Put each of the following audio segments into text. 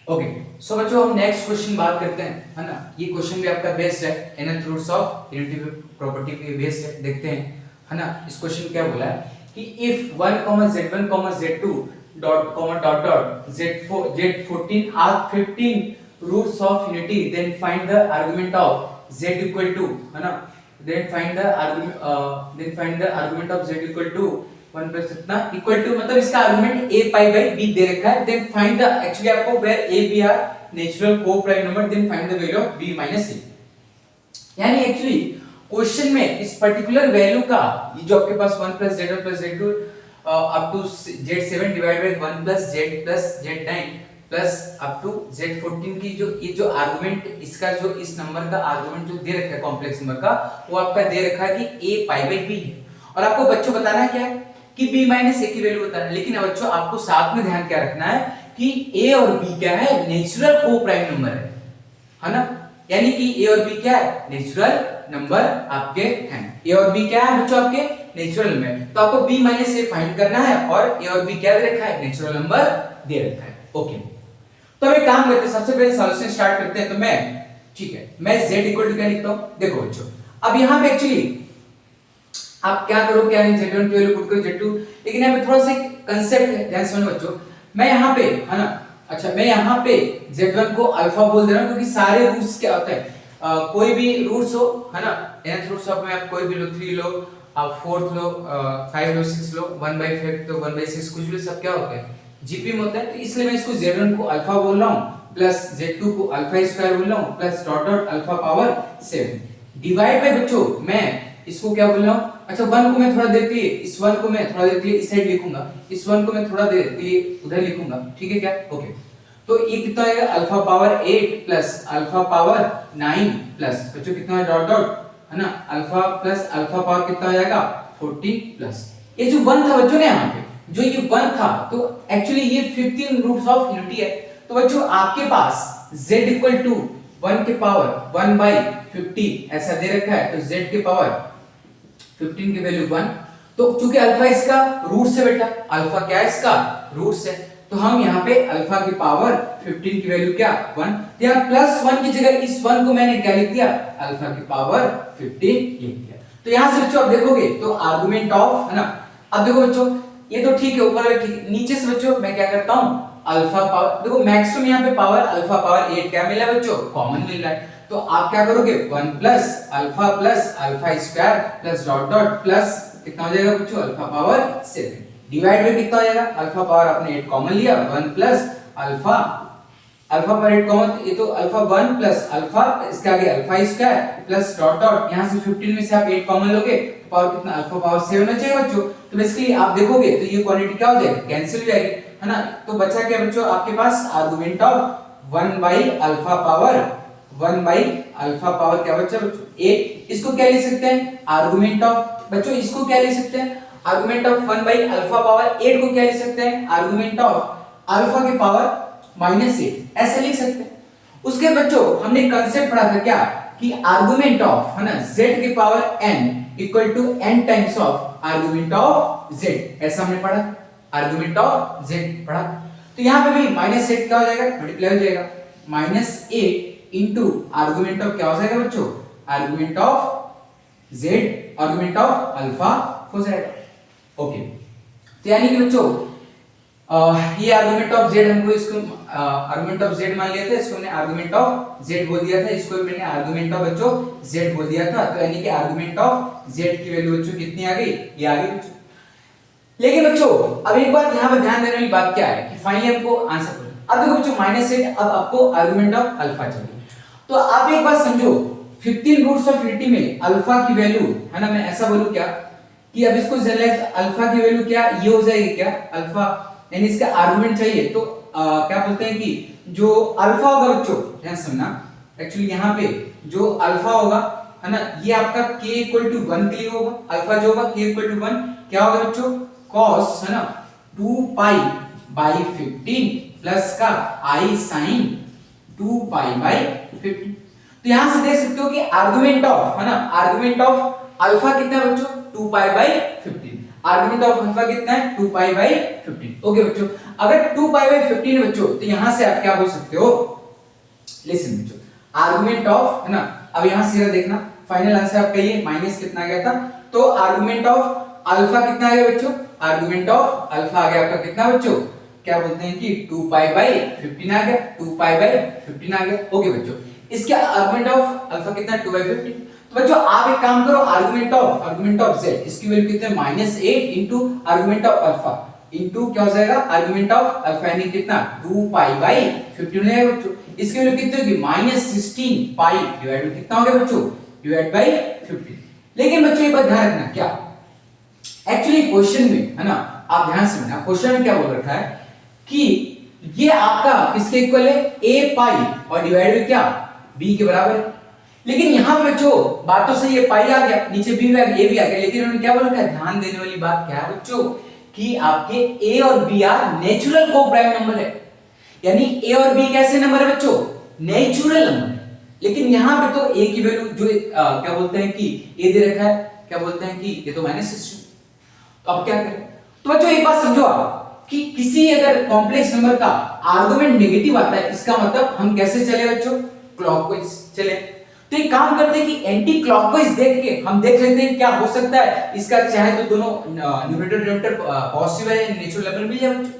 Okay so बच्चों हम next question बात करते हैं, है ना। ये क्वेश्चन भी आपका बेस्ड है nth roots of unity property पे बेस्ड है। देखते हैं, है ना। इस क्वेश्चन क्या बोला है कि if 1, z1, z2 dot dot z14 are 15 roots of unity, then find the argument of z equal to, है ना। Then find the argument of z equal to 1 plus इतना इक्वल टू, मतलब इसका argument a pi by b दे रखा है। Then find the, actually आपको where a b are natural coprime number, then find the value of b minus a। यानी actually question में इस पर्टिकुलर वैल्यू का, ये जो आपके पास 1 plus z2 up to z7 divide by 1 plus z9 plus up to z14 की जो ये जो आर्गुमेंट, इसका जो इस नंबर का आर्गुमेंट जो दे रखा है कॉम्प्लेक्स नंबर का, वो आपका दे रखा है कि a पाई बाई b है। और आपको बच्चों बताना है क्या है कि b माइनस a की वैल्यू बताना है। लेकिन बच्चों आपको साथ में ध्यान क्या रखना है कि a और b क्या है, नेचुरल को प्राइम नंबर है ना। यानी कि a और b क्या है, नेचुरल नंबर आपके हैं। a और b क्या है बच्चों, आपके नेचुरल नंबर। तो आपको b माइनस a फाइंड करना है और a और b क्या दे रखा है, नेचुरल नंबर दे रखा है। ओके, तो हम एक काम करते हैं, सबसे पहले सॉल्यूशन स्टार्ट करते हैं। तो मैं, ठीक है, मैं z इक्वल टू क्या लिखता हूं, देखो बच्चों अब यहां पे एक्चुअली आप क्या करो, क्या नहीं, z1 की वैल्यू पुट करो z2, लेकिन यहाँ पे थोड़ा सा कांसेप्ट है, ध्यान से समझो बच्चों। मैं यहाँ पे, है ना, अच्छा मैं यहाँ पे z1 को अल्फा बोल दे रहा हूँ, क्योंकि सारे रूट्स क्या होते हैं, कोई भी रूट्स हो, है ना, nth रूट्स ऑफ में आप कोई भी लो, 3 लो, आप 4th लो, 5 लो, 6 लो, 1/5 तो 1/6 कुछ भी, सब क्या होते हैं, जीपी में होता है। तो इसलिए मैं इसको z1 को अल्फा बोल रहा हूँ, प्लस z2 को अल्फा स्क्वायर बोल रहा हूँ, plus dot dot alpha power 7 divide by बच्चों मैं इसको क्या बोल रहा हूँ, अच्छा 1 को मैं थोड़ा देर के लिए, इस 1 को मैं थोड़ा देर के लिए इस साइड लिखूंगा, इस 1 को मैं थोड़ा देर के लिए उधर लिखूंगा, ठीक है क्या। ओके, तो ये कितना आएगा, alpha power 8 plus alpha power 9 plus बच्चों कितना है, डॉट डॉट, है ना, अल्फा प्लस अल्फा पावर कितना हो जाएगा 14 प्लस ये जो 1 था बच्चों ने, यहाँ पे जो ये 1 था, तो एक्चुअली ये 15 रूट्स ऑफ यूनिटी है। तो बच्चों आपके पास z इक्वल टू 1 के पावर 1/50 ऐसा दे रखा है, तो z के पावर 15 की वैल्यू 1। तो चूंकि अल्फा इसका रूट्स है बेटा, अल्फा क्या है इसका रूट्स है, तो हम यहाँ पे अल्फा की पावर 15 की वैल्यू क्या 1, तो यहाँ प्लस 1 की जगह इस 1 को मैंने क्या लिख दिया, अल्फा की पावर 15 लिख दिया। तो यहाँ से बच्चों आप देखोगे तो आर्गुमेंट ऑफ, है ना, अब देखो बच्चों ये तो ठीक है, ऊपर वाला ठीक है, नीचे से बच्चों मैं क्या करता हूँ, अल्फा पावर, देखो मैक्सिमम यहाँ पे पावर अल्फा पावर 8 क्या मिला बच्चों, कॉमन मिल रहा है। तो आप क्या करोगे, 1 plus alpha square plus dot dot plus कितना हो जाएगा बच्चों, अल्फा पावर 7 डिवाइड में कितना हो जाएगा, अल्फा पावर आपने 8 कॉमन लिया, 1 प्लस अल्फा पावर 8 कॉमन, ये तो अल्फा 1 प्लस अल्फा इसका आगे alpha square plus dot dot, यहां से 15 में से आप 8 कॉमन लोगे, पावर कितना, अल्फा पावर 7 होना चाहिए बच्चों। तो बेसिकली आप देखोगे तो ये क्वांटिटी क्या हो जाएगी, कैंसिल हो जाएगी, है ना। तो बचा क्या बच्चों आपके पास, argument of 1 by alpha power क्या बच्चा बच्चों 8। इसको क्या लिख सकते हैं, आर्गुमेंट ऑफ, बच्चों इसको क्या लिख सकते हैं, argument of 1 by alpha power 8 को क्या लिख सकते हैं, आर्गुमेंट ऑफ अल्फा की पावर -8 ऐसे लिख सकते हैं। उसके बच्चों हमने कांसेप्ट पढ़ा था क्या, कि आर्गुमेंट ऑफ, है ना, z की power n equal to n times of argument of z, ऐसा हमने पढ़ा, आर्गुमेंट ऑफ z पढ़ा। तो यहां पे भी -8 क्या हो जाएगा, मल्टीप्लाई हो जाएगा, -8 इनटू आर्गुमेंट ऑफ क्या हो जाएगा बच्चों, argument of z, argument of alpha हो जाएगा। ओके, तो यानी कि बच्चों ये आर्गुमेंट ऑफ z, हमको इसको आर्गुमेंट ऑफ z मान लिया था, इसको हमने आर्गुमेंट ऑफ z बोल दिया था, इसको मैंने आर्गुमेंट ऑफ बच्चों z बोल दिया था। तो यानी कि आर्गुमेंट ऑफ z की वैल्यू बच्चों कितनी आ गई, ये आ गई बच्चों। लेकिन बच्चों अब एक बात यहाँ पर ध्यान देने वाली बात क्या है, कि फाइनली हमको आंसर पता, अब देखो बच्चों -8, अब आपको आर्गुमेंट ऑफ अल्फा चाहिए। तो आप एक बात समझो, 15 रूट्स ऑफ यूनिटी में अल्फा की वैल्यू, है ना, मैं ऐसा बोलूं क्या कि अब इसको जनरलाइज अल्फा की वैल्यू क्या ये हो जाएगी क्या, अल्फा, यानी इसका आर्गुमेंट चाहिए। तो क्या बोलते हैं कि जो अल्फा होगा बच्चों, ध्यान समझना, एक्चुअली यहाँ पे जो अल्फा होगा, है ना, ये आपका k इक्वल टू 1 के लिए होगा, अल्फा जो होगा k इक्वल टू 1 क्या होगा बच्चों, cos, है ना, 2 पाई बाई 15 प्लस का i sin 2 पाई बाई 15। तो यहां से देख सकते हो कि आर्गुमेंट ऑफ, है ना, आर्गुमेंट ऑफ अल्फा कितना है बच्चों, 2 pi by 15। Argument of alpha कितना है 2 पाई बाई 15। ओके बच्चों, अगर 2 पाई बाई 15 है बच्चों, तो यहां से आप क्या बोल सकते हो, लिसन बच्चों, आर्गुमेंट ऑफ, है ना, अब यहां से देखना फाइनल आंसर आपका ये माइनस कितना आ गया था, तो आर्गुमेंट ऑफ अल्फा कितना आ गया बच्चों, आर्गुमेंट ऑफ अल्फा आ गया आपका कितना बच्चों, क्या बोलते हैं कि 2 पाई बाई 15 आ गया, 2 पाई बाई 15 आ गया। ओके बच्चों, इसके आर्गुमेंट ऑफ अल्फा कितना है 2 बाई 15। तो बच्चों आप एक काम करो, आर्गुमेंट ऑफ z इसकी वैल्यू कितना है -8 into argument of alpha into क्या हो जाएगा आर्गुमेंट ऑफ अल्फा, यानी कितना 2 पाई बाई 15 हो जाएगा बच्चों। इसकी वैल्यू कितनी होगी -16 पाई डिवाइड बाय कितना हो गया बच्चों, डिवाइड बाय 15। लेकिन बच्चों एक बात ध्यान रखना, क्या एक्चुअली क्वेश्चन में, है ना, आप ध्यान से सुनना, क्वेश्चन में क्या बोल रखा है कि ये आपका किसके इक्वल है, a पाई और डिवाइड बाय क्या b के बराबर है। लेकिन यहां पे बच्चों बात तो सही है, पाई आ गया, नीचे b आ गया, a भी आ गया, लेकिन उन्होंने क्या बोला, ध्यान देने वाली बात क्या है बच्चों कि आपके a और b are natural coprime number है, यानी a और b कैसे नंबर है बच्चों, नेचुरल नंबर है। लेकिन यहां पे तो a की वैल्यू जो क्या बोलते हैं कि a दे रखा है, क्या बोलते हैं कि ये तो -16, तो अब क्या करें। तो बच्चों एक बात समझो आप कि किसी अगर कॉम्प्लेक्स नंबर का आर्गुमेंट नेगेटिव आता है, इसका मतलब हम कैसे चले बच्चों, क्लॉकवाइज चले। तो एक काम करते हैं कि एंटी क्लॉकवाइज देख के हम देख लेते हैं क्या हो सकता है, इसका चाहे तो दोनों न्यूमरेटर डिनोमिनेटर पॉजिटिव है, नेचुरल नंबर मिल जाए बच्चों,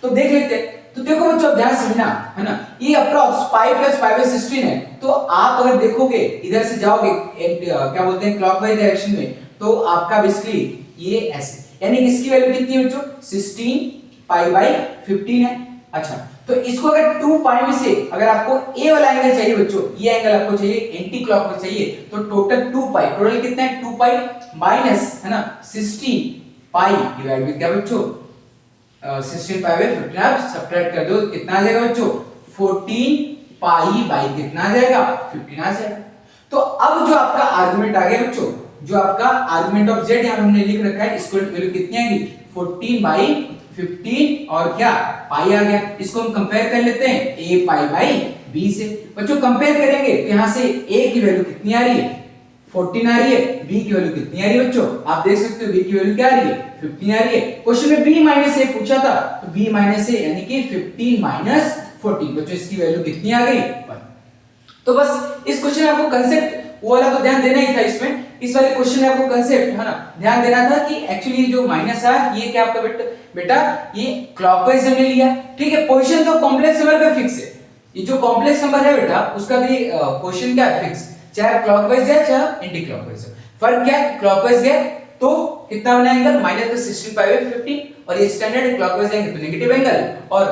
तो देख लेते हैं। तो देखो बच्चों ध्यान से समझना, है ना, ये approx pi plus pi by 16 है, तो आप अगर देखोगे इधर से जाओगे क्या बोलते हैं क्लॉकवाइज डायरेक्शन में, तो आपका बेसिकली ये ऐसे, यानी इसकी वैल्यू कितनी है बच्चों 16 पाई बाई 15 है। अच्छा, तो इसको अगर 2 पाई में से अगर आपको a वाला एंगल चाहिए बच्चों, ये एंगल आपको चाहिए एंटी क्लॉकवाइज चाहिए, तो टोटल 2 पाई, टोटल कितना है 2 पाई माइनस, है ना, 16 पाई डिवाइड बाय क्या बच्चों 16 पाई बाय 15, आप सब्ट्रैक्ट कर दो कितना आ जाएगा बच्चों 14 पाई बाई कितना आ जाएगा 15 आ जाएगा। तो अब जो आपका आर्गुमेंट आ गया बच्चों, जो आपका आर्गुमेंट ऑफ z यहां हमने लिख रखा है, इसको वैल्यू कितनी आएगी 14 बाई 15 और क्या पाई आ गया। इसको हम कंपेयर कर लेते हैं a पाई बाई b से। बच्चों कंपेयर करेंगे तो यहां से a की वैल्यू कितनी आ रही है 14 आ रही है, b की वैल्यू कितनी आ रही है बच्चों, आप देख सकते हो b की वैल्यू क्या आ रही है 15 आ रही है। क्वेश्चन में b माइनस a पूछा था, तो b माइनस a यानी कि 15 माइनस 14, बच्चों इसकी वैल्यू कितनी आ गई 1। तो बस इस क्वेश्चन में आपको कांसेप्ट वो वाला तो ध्यान देना ही था, इसमें इस वाले क्वेश्चन में आपको कांसेप्ट, है ना, ध्यान देना था कि एक्चुअली जो माइनस है ये क्या आपका बेटा ये क्लॉकवाइज हमने लिया, ठीक है। पोजीशन तो कॉम्प्लेक्स नंबर पे फिक्स है, ये जो कॉम्प्लेक्स नंबर है बेटा उसका भी पोजीशन क्या है फिक्स, चाहे क्लॉकवाइज है चाहे एंटी क्लॉकवाइज है। फर्क क्या है, क्लॉकवाइज है तो कितना बना एंगल -16 पाई बाय 15, और ये स्टैंडर्ड क्लॉकवाइज एंगल तो नेगेटिव एंगल, और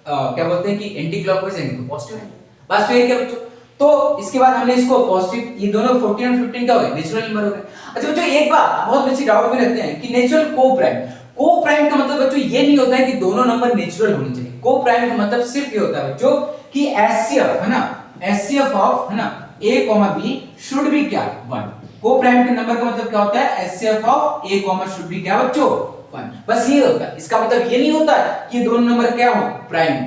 क्या बोलते हैं कि एंटी क्लॉकवाइज एंगल तो पॉजिटिव एंगल। बस फिर क्या बच्चों, तो इसके बाद हमने इसको पॉजिटिव, ये दोनों 14 और 15 क्या हो गए नेचुरल नंबर हो गए। अच्छा बच्चों एक बात बहुत बच्चे डाउट में रहते हैं कि नेचुरल को प्राइम का मतलब बच्चों ये नहीं होता है कि दोनों नंबर नेचुरल होने चाहिए। को प्राइम का मतलब सिर्फ ये होता है बच्चों कि एचसीएफ, है ना, एचसीएफ ऑफ, है ना, a, b शुड बी क्या 1। को प्राइम के नंबर का मतलब क्या होता है, HCF of a, should be क्या बच्चों 1, बस ये होता है। इसका मतलब ये नहीं होता कि दोनों नंबर क्या हो प्राइम,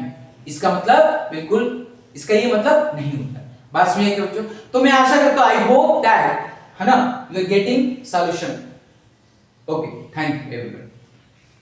इसका मतलब बिल्कुल इसका ये मतलब नहीं होता। बस में क्या बच्चों, तो मैं आशा करता हूं आई होप दैट, है ना, you are getting solution. Okay, thank you everyone.